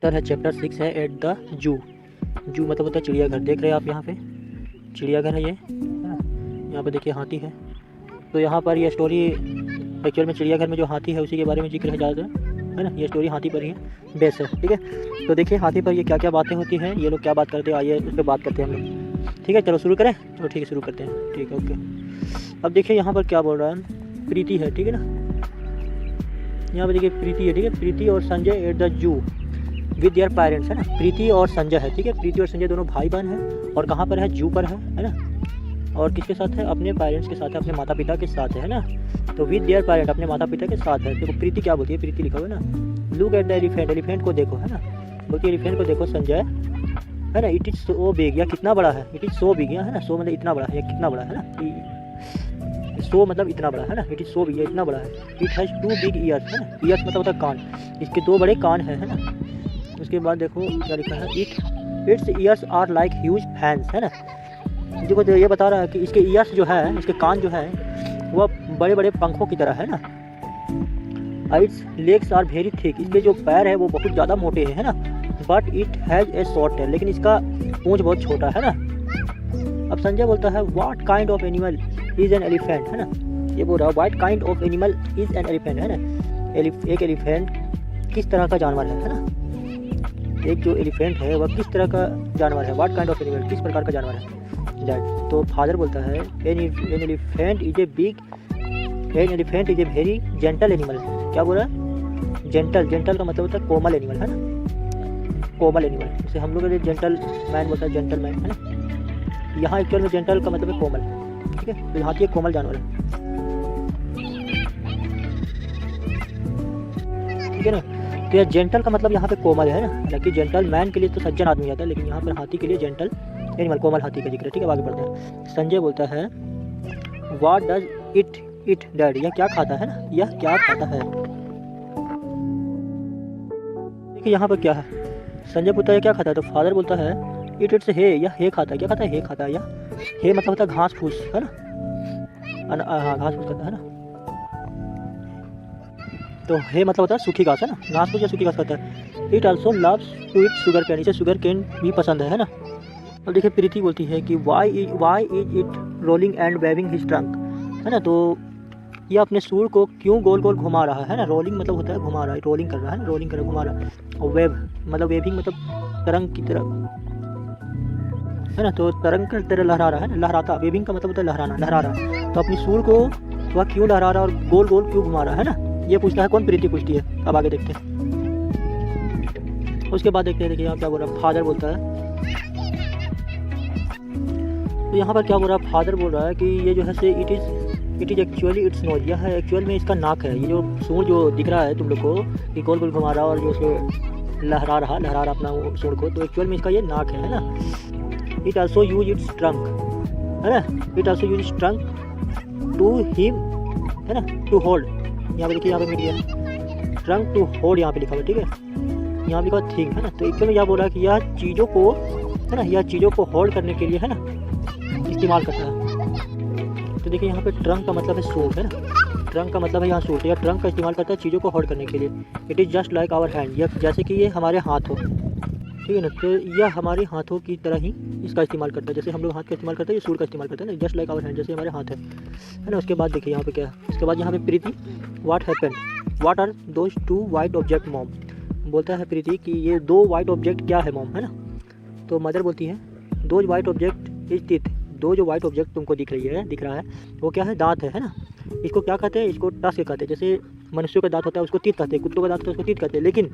है चैप्टर 6 है at the zoo. जू मतलब होता है चिड़ियाघर। देख रहे हैं आप यहाँ पे चिड़ियाघर है ये, है ना। यहाँ पे देखिए हाथी है। तो यहाँ पर ये स्टोरी एक्चुअल में चिड़ियाघर में जो हाथी है उसी के बारे में जिक्र है ज़्यादातर, है ना। ये स्टोरी हाथी पर ही है, बेस है, ठीक है। तो देखिए हाथी पर ये क्या क्या बातें होती हैं, ये लोग क्या बात करते हैं, आइए उस पर बात करते हैं हम लोग, ठीक है। चलो शुरू करें। चलो ठीक है, शुरू करते हैं, ठीक है, ओके। अब देखिए यहाँ पर क्या बोल रहा है, प्रीति है, ठीक है ना। यहाँ पे देखिए प्रीति है, ठीक है। प्रीति और Sanjay at the zoo with their parents, है ना। प्रीति और संजय है, ठीक है। प्रीति और संजय दोनों भाई बहन हैं और कहाँ पर है, जू पर है ना। और किसके साथ है, अपने पेरेंट्स के साथ है, अपने माता पिता के साथ है ना। तो विद देयर पेरेंट अपने माता पिता के साथ है। देखो प्रीति क्या बोलती है, प्रीति लिखा हुआ है ना, look at the elephant, elephant को देखो, है ना। बोलती है एलिफेंट को देखो संजय, है ना। इट इज़ सो बिग, या कितना बड़ा है, इट इज़ सो बिग, है ना। सो मतलब इतना बड़ा है, या कितना बड़ा है ना। सो मतलब इतना बड़ा है ना, इट इज़ सो बिग, इतना बड़ा है। इट हैज़ 2 बिग ईयर्स, है ना। ईयर्स मतलब होता है कान, इसके 2 बड़े कान है ना। उसके बाद देखो क्या लिखा है, its ears are like huge fans, है ना। देखो तो ये बता रहा है कि इसके ईयर्स जो है, इसके कान जो है वह बड़े बड़े पंखों की तरह है ना। Its legs are very thick, इसके जो पैर है वो बहुत ज़्यादा मोटे हैं, है ना। But it has a short tail, लेकिन इसका पूंछ बहुत छोटा है ना। अब संजय बोलता है what kind of animal is an elephant, है ना। ये बोल रहा है what kind of animal is an elephant, है ना। एक एलिफेंट किस तरह का जानवर है ना। एक जो एलिफेंट है वह किस तरह का जानवर है, व्हाट काइंड ऑफ एनिमल, किस प्रकार का जानवर है दैट। तो फादर बोलता है an elephant is a very gentle animal. क्या बोल रहा है, जेंटल, जेंटल का मतलब होता है कोमल एनिमल, है ना। कोमल एनिमल, जैसे हम लोग जेंटल मैन बोलता है, जेंटल मैन, है ना। यहाँ एक्चुअल में जेंटल का मतलब है कोमल, ठीक है। तो यहाँ की एक कोमल जानवर है, ठीक है ना। तो यह जेंटल का मतलब यहाँ पे कोमल है ना। हालांकि जेंटल मैन के लिए तो सज्जन आदमी आता है, लेकिन यहाँ पर हाथी के लिए जेंटल एनिमल, कोमल हाथी का जिक्र है, ठीक है। आगे बढ़ते हैं। संजय बोलता है व्हाट डज इट डैड, यह क्या खाता है ना, यह क्या खाता है। देखिए यहाँ पर क्या है, संजय पूछता है क्या खाता है, तो फादर बोलता है इट्स हे, यह हे खाता है। क्या खाता है, हे खाता है। यह हे मतलब होता है घास फूस, है ना। हाँ घास फूस खाता है ना। तो हे मतलब होता है सूखी घास, है ना। घास फूस या सूखी घास खाता है। It also loves to eat sugar cane, इसे शुगर कैन भी पसंद है ना। अब देखिए प्रीति बोलती है कि why is it rolling and waving his trunk, है ना। तो यह अपने सूर को क्यों गोल गोल घुमा रहा है ना। रोलिंग मतलब होता है घुमा रहा है, रोलिंग कर रहा है ना, रोलिंग कर घुमा रहा है। और वेव मतलब वेविंग मतलब तरंग की तरह, है ना। तो तरंग की तरह लहरा रहा है ना, लहराता। वेविंग का मतलब होता है लहराना, लहरा रहा। तो अपनी सूर को वह क्यों लहरा रहा है और गोल गोल क्यों घुमा रहा है ना। ये पूछता है कौन, प्रीति पूछती है। अब आगे देखते हैं। उसके बाद देखते हैं, देखिए यहाँ क्या बोल रहा है, फादर बोलता है। तो यहाँ पर क्या बोल रहा है, फादर बोल रहा है कि ये जो है से it is actually its nose, यह है एक्चुअल में इसका नाक है। ये जो सूंड जो दिख रहा है तुम लोग को कि गोल गोल घुमा रहा और जो उसको लहरा रहा अपना वो सूंड को, तो एक्चुअल में इसका ये नाक है ना। It also use its trunk, है ना। It also use its trunk to him, है ना, टू होल्ड। यहाँ पे देखिए, यहाँ पे मिल गया ट्रंक टू होल्ड, यहाँ पे लिखा हुआ, ठीक है। यहाँ पे लिखा हुआ थिंग, है ना। तो एक्चुअल में यह बोल रहा है कि यह चीज़ों को, है ना, यह चीज़ों को होल्ड करने के लिए, है ना, इस्तेमाल करता है। तो देखिए यहाँ पे ट्रंक का मतलब है सूंड, है ना। ट्रंक का मतलब है यहाँ सूंड, या ट्रंक का इस्तेमाल करता है चीज़ों को होल्ड करने के लिए। It is just like our hand, यह जैसे कि ये हमारे हाथ हो, ठीक है ना। तो यह हमारे हाथों की तरह ही इसका इस्तेमाल करता है, जैसे हम लोग हाथ का इस्तेमाल करते हैं, ये सूंड का इस्तेमाल करता है ना। जस्ट लाइक आवर हैंड, जैसे हमारे हाथ है ना। उसके बाद देखिए यहाँ पे क्या है, उसके बाद यहाँ पे Preeti what happened, what are those 2 white object mom. बोलता है प्रीति कि ये 2 वाइट ऑब्जेक्ट क्या है मॉम, है ना। तो मदर बोलती है those white object is teeth, 2 जो वाइट ऑब्जेक्ट तुमको दिख रहा है वो क्या है, दांत है ना। इसको क्या कहते हैं, इसको टस्क कहते हैं। जैसे मनुष्यों का दांत होता है उसको तीत कहते हैं, कुत्तों का दांत होता है उसको तीत कहते हैं, लेकिन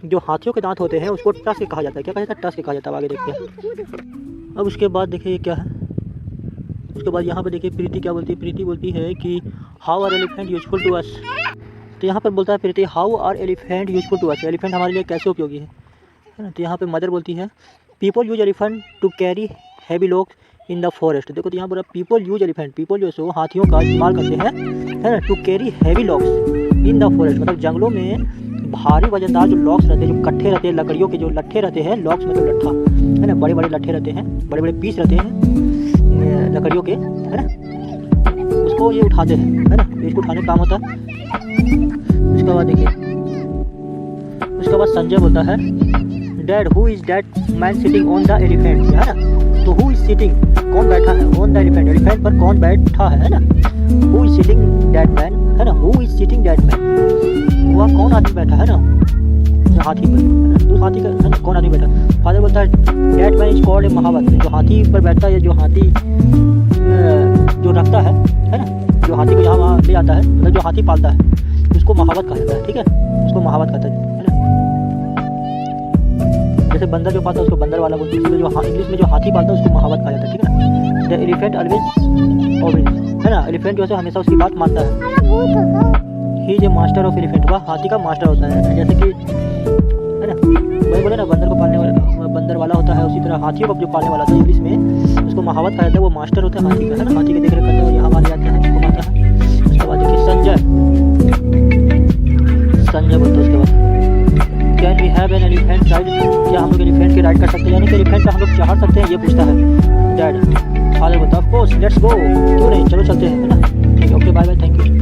जो हाथियों के दांत होते हैं उसको टस्क कहा जाता है। क्या कहा जाता है, टस्क कहा जाता है। आगे देखते हैं। अब उसके बाद देखिए क्या है, उसके बाद यहाँ पर देखिए प्रीति क्या बोलती है। प्रीति बोलती है कि how are elephant useful to us. तो यहाँ पर बोलता है Preeti how are elephant useful to us, elephant हमारे लिए कैसे उपयोगी है ना। तो यहाँ पे मदर बोलती है people use elephant to carry heavy log in the forest. देखो तो यहाँ पर पीपल यूज एलिफेंट, पीपल जो है हाथियों का इस्तेमाल करते हैं, है ना, to carry heavy logs in the forest, मतलब जंगलों में भारी वजनदार जो लॉग्स रहते हैं, जो कट्ठे रहते हैं, लकड़ियों के जो लट्ठे रहते हैं, लॉग्स मतलब लट्ठा, है ना, बड़े बड़े लट्ठे रहते हैं, बड़े बड़े पीस रहते हैं लकड़ियों के, है ना। उसको ये उठाते हैं, है ना। इसको उठाने का काम होता है। इसके बाद देखिए उसके बाद संजय बोलता है dad who is that man sitting on the elephant, है ना। तो हु इज़ सिटिंग, कौन बैठा है ऑन द एलिफेंट, एलिफेंट पर कौन बैठा है ना। Who is sitting that man, है ना। Who is sitting that man, वह कौन आदमी बैठा है ना जो हाथी पर, है ना। तो हाथी का, है ना, कौन आदमी बैठा। फादर बोलता है that man is called a mahout, जो हाथी पर बैठता है, जो हाथी जो रखता है ना, जो हाथी को यहाँ वहाँ ले आता है, मतलब जो हाथी पालता है उसको महावत कहा जाता है, ठीक है। उसको महावत कहता है ना। जैसे बंदर जो पालता है उसको बंदर वाला बोलते हैं, जो इंग्लिश में जो हाथी पालता है उसको महावत कहा जाता है, ठीक है ना। द एलिफेंट ऑलवेज ओबेज, है ना। एलिफेंट जो है हमेशा उसकी बात मानता है। He is a master of elephant, वह हाथी का मास्टर होता है, जैसे कि, है ना, वही बोले ना बंदर को पालने वाला बंदर वाला होता है, उसी तरह हाथियों को जो पालने वाला था इंग्लिश में उसको महावत कहा जाता है। वो मास्टर होता है हाथी का, है ना। हाथी की देखरेख करते हुए यहाँ मारे जाते हैं, घुमाता है। उसके बाद देखिए संजय बोलते हैं उसके बाद can we have an elephant ride, क्या हम लोग एलिफेंट के राइड कर सकते हैं, यानी कि एलिफेंट पे हम लोग चढ़ सकते हैं, ये पूछता है डैड। फादर बोलता है ऑफ कोर्स लेट्स गो, क्यों नहीं, चलो चलते हैं, है ना। ठीक है, okay bye bye, thank you.